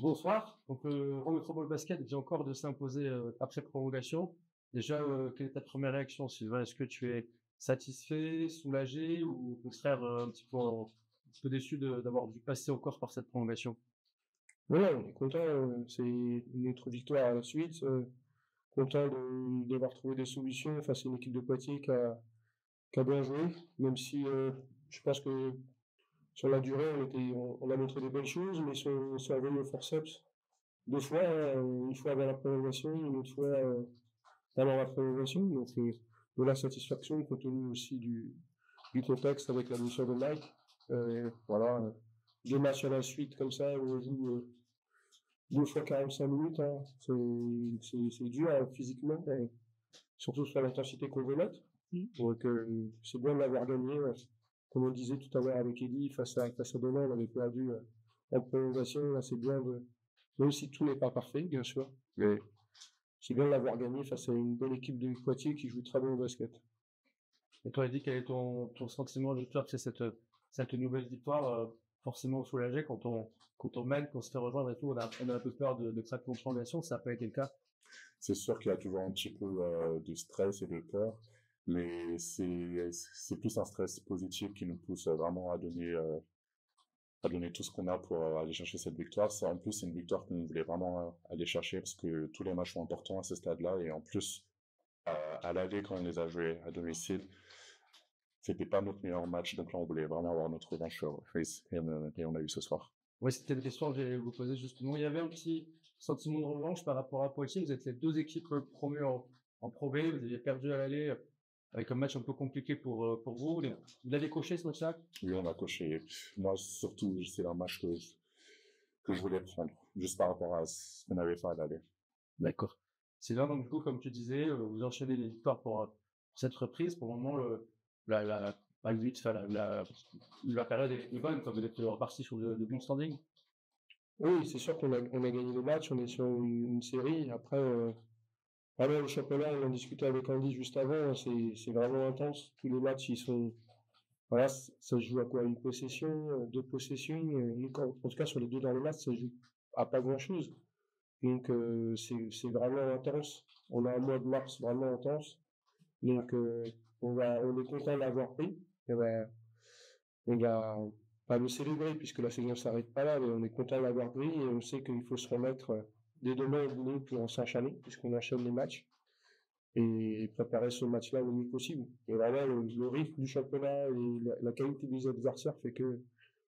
Bonsoir. Donc, Rome Métropole Basket vient encore de s'imposer après prolongation. Déjà, quelle est ta première réaction, Sylvain? Est-ce que tu es satisfait, soulagé ou au contraire un petit peu déçu d'avoir dû passer encore par cette prolongation? Ouais, on est content, c'est une autre victoire à la suite, content d'avoir trouvé des solutions face à une équipe de Poitiers qui a bien joué, même si je pense que sur la durée, on a montré des bonnes choses, mais ils sont revenus au forceps deux fois, hein, une fois avant la prolongation, une autre fois pendant la prolongation, donc de la satisfaction compte tenu aussi du contexte avec la blessure de Mike. Voilà, deux matchs à la suite comme ça, où on joue deux fois 45 minutes, hein. C'est dur hein, physiquement, et surtout sur l'intensité qu'on veut mettre. Donc c'est bien de l'avoir gagné. Ouais. Comme on disait tout à l'heure avec Eddie, face à Demain, on avait perdu en prolongation. Là, c'est bien de. Même si tout n'est pas parfait, bien sûr, mais c'est bien de l'avoir gagné face à une bonne équipe de Poitiers qui joue très bien au basket. Et toi, Eddy, quel est ton sentiment de victoire? C'est cette nouvelle victoire, forcément soulagé quand on mène, qu'on se fait rejoindre et tout, on a un peu peur de craquer en prolongation, ça n'a pas été le cas. C'est sûr qu'il y a toujours un petit peu de stress et de peur, mais c'est plus un stress positif qui nous pousse vraiment à donner tout ce qu'on a pour aller chercher cette victoire. En plus, c'est une victoire qu'on voulait vraiment aller chercher parce que tous les matchs sont importants à ce stade-là, et en plus, à l'aller, quand on les a joués à domicile, c'était pas notre meilleur match, donc là, on voulait vraiment avoir notre revanche sur Face, et on a eu ce soir. Oui, c'était une question que j'allais vous poser justement. Il y avait un petit sentiment de revanche par rapport à Poitiers. Vous êtes les deux équipes promues en Pro B. Vous aviez perdu à l'aller avec un match un peu compliqué pour vous. Vous l'avez coché ce match-là? Oui, on a coché. Moi, surtout, c'est un match que je voulais prendre, juste par rapport à ce qu'on avait fait à l'aller. D'accord. Sylvain, donc du coup, comme tu disais, vous enchaînez les victoires pour cette reprise. Pour le moment, pas le vite, enfin, la période est bonne, comme vous êtes reparti sur de bons standings. Oui, c'est sûr qu'on a gagné le match, on est sur une série. Après, vraiment, le championnat, on en discutait avec Andy juste avant, c'est vraiment intense. Tous les matchs, ils sont. Voilà, ça se joue à quoi? Une possession, deux possessions. En tout cas, sur les deux derniers matchs, ça se joue à pas grand-chose. Donc, c'est vraiment intense. On a un mois de mars vraiment intense. Donc, on est content d'avoir pris. Et ben, on va pas le célébrer puisque la saison s'arrête pas là, mais on est content de l'avoir pris et on sait qu'il faut se remettre dès demain au boulot pour s'enchaîner puisqu'on enchaîne les matchs et préparer ce match-là le mieux possible. Et vraiment, le rythme du championnat et la qualité des adversaires fait que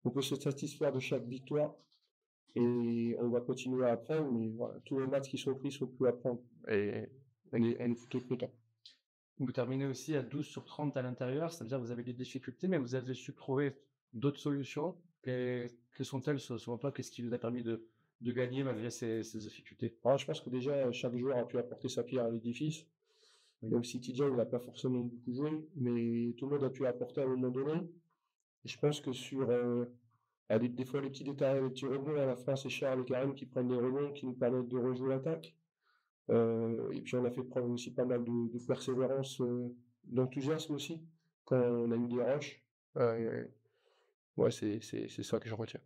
on peut se satisfaire de chaque victoire et on va continuer à apprendre, mais voilà, tous les matchs qui sont pris sont plus à prendre et on est plutôt content. Vous terminez aussi à 12 sur 30 à l'intérieur, c'est-à-dire que vous avez des difficultés, mais vous avez su trouver d'autres solutions. Quelles sont-elles selon toi? Qu'est-ce qui vous a permis de gagner malgré ces difficultés? Alors, je pense que déjà, chaque joueur a pu apporter sa pierre à l'édifice. Même si Tidjane n'a pas forcément beaucoup joué, mais tout le monde a pu apporter à un moment donné. Et je pense que sur des fois les petits détails, les petits rebonds, à la fin, c'est Charles et Karim qui prennent des rebonds, qui nous permettent de rejouer l'attaque. Et puis on a fait preuve aussi pas mal de persévérance, d'enthousiasme aussi, quand on a eu des rushs. Ouais, c'est ça que je retiens.